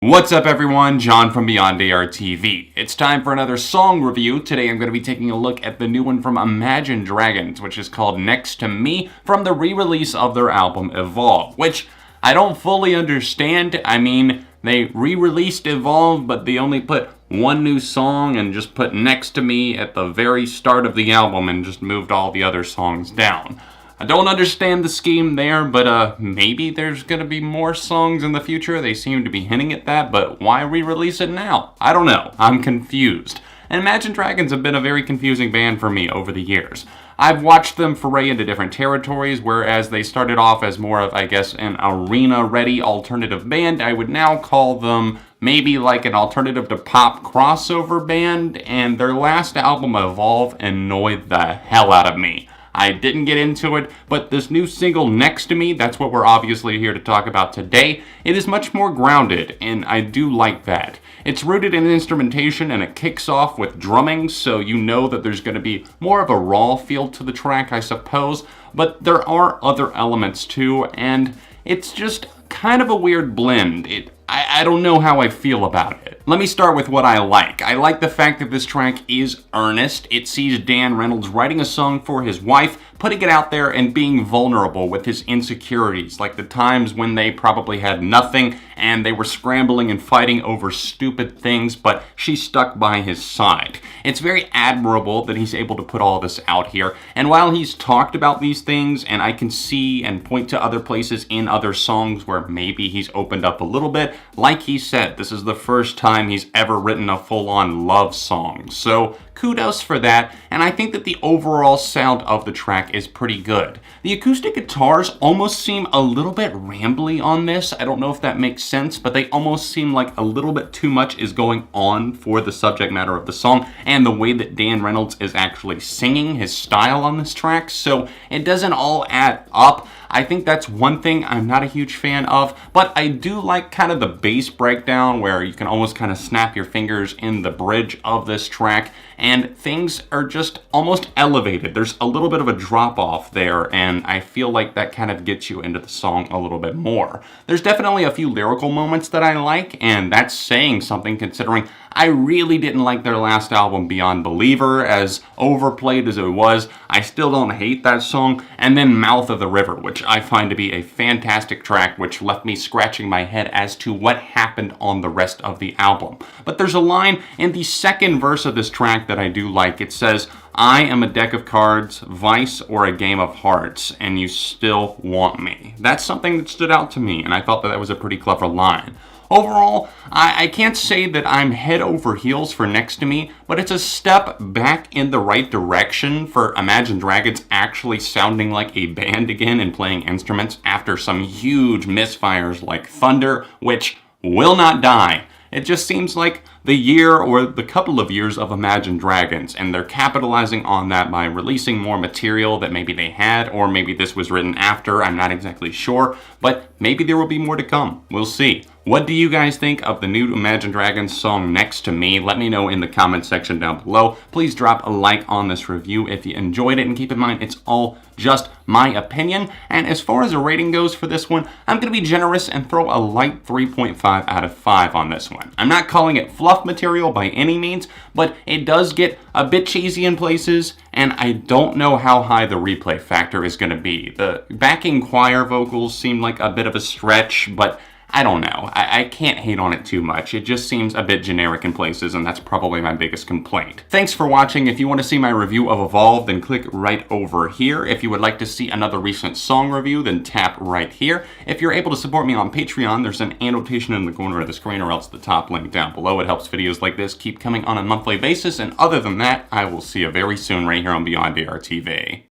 What's up everyone, John from Beyond ARTV. It's time for another song review. Today I'm going to be taking a look at the new one from Imagine Dragons, which is called Next to Me, from the re-release of their album Evolve, which I don't fully understand. I mean, they re-released Evolve, but they only put one new song and just put Next to Me at the very start of the album and just moved all the other songs down. I don't understand the scheme there, but maybe there's gonna be more songs in the future. They seem to be hinting at that, but why re-release it now? I don't know. I'm confused. And Imagine Dragons have been a very confusing band for me over the years. I've watched them foray into different territories, whereas they started off as more of, I guess, an arena-ready alternative band. I would now call them maybe like an alternative to pop crossover band, and their last album, Evolve, annoyed the hell out of me. I didn't get into it, but this new single, Next to Me, that's what we're obviously here to talk about today. It is much more grounded, and I do like that. It's rooted in instrumentation, and it kicks off with drumming, so you know that there's going to be more of a raw feel to the track, I suppose, but there are other elements too, and it's just kind of a weird blend. I don't know how I feel about it. Let me start with what I like. I like the fact that this track is earnest. It sees Dan Reynolds writing a song for his wife, putting it out there and being vulnerable with his insecurities, like the times when they probably had nothing and they were scrambling and fighting over stupid things, but she stuck by his side. It's very admirable that he's able to put all this out here, and while he's talked about these things, and I can see and point to other places in other songs where maybe he's opened up a little bit, like he said, this is the first time he's ever written a full-on love song, so kudos for that, and I think that the overall sound of the track is pretty good. The acoustic guitars almost seem a little bit rambly on this. I don't know if that makes sense, but they almost seem like a little bit too much is going on for the subject matter of the song and the way that Dan Reynolds is actually singing his style on this track, so it doesn't all add up. I think that's one thing I'm not a huge fan of, but I do like kind of the bass breakdown where you can almost kind of snap your fingers in the bridge of this track, and things are just almost elevated. There's a little bit of a drop off there, and I feel like that kind of gets you into the song a little bit more. There's definitely a few lyrical moments that I like, and that's saying something considering I really didn't like their last album, Beyond Believer, as overplayed as it was. I still don't hate that song, and then Mouth of the River, which I find to be a fantastic track, which left me scratching my head as to what happened on the rest of the album. But there's a line in the second verse of this track that I do like. It says, "I am a deck of cards, vice, or a game of hearts, and you still want me." That's something that stood out to me, and I thought that that was a pretty clever line. Overall, I can't say that I'm head over heels for Next to Me, but it's a step back in the right direction for Imagine Dragons actually sounding like a band again and playing instruments after some huge misfires like Thunder, which will not die. It just seems like the year or the couple of years of Imagine Dragons, and they're capitalizing on that by releasing more material that maybe they had, or maybe this was written after, I'm not exactly sure, but maybe there will be more to come. We'll see. What do you guys think of the new Imagine Dragons song Next to Me? Let me know in the comment section down below. Please drop a like on this review if you enjoyed it, and keep in mind it's all just my opinion. And as far as a rating goes for this one, I'm going to be generous and throw a light 3.5 out of 5 on this one. I'm not calling it fluff material by any means, but it does get a bit cheesy in places, and I don't know how high the replay factor is going to be. The backing choir vocals seem like a bit of a stretch, but I don't know. I can't hate on it too much. It just seems a bit generic in places, and that's probably my biggest complaint. Thanks for watching. If you want to see my review of Evolve, then click right over here. If you would like to see another recent song review, then tap right here. If you're able to support me on Patreon, there's an annotation in the corner of the screen, or else the top link down below. It helps videos like this keep coming on a monthly basis, and other than that, I will see you very soon right here on Beyond ARTV.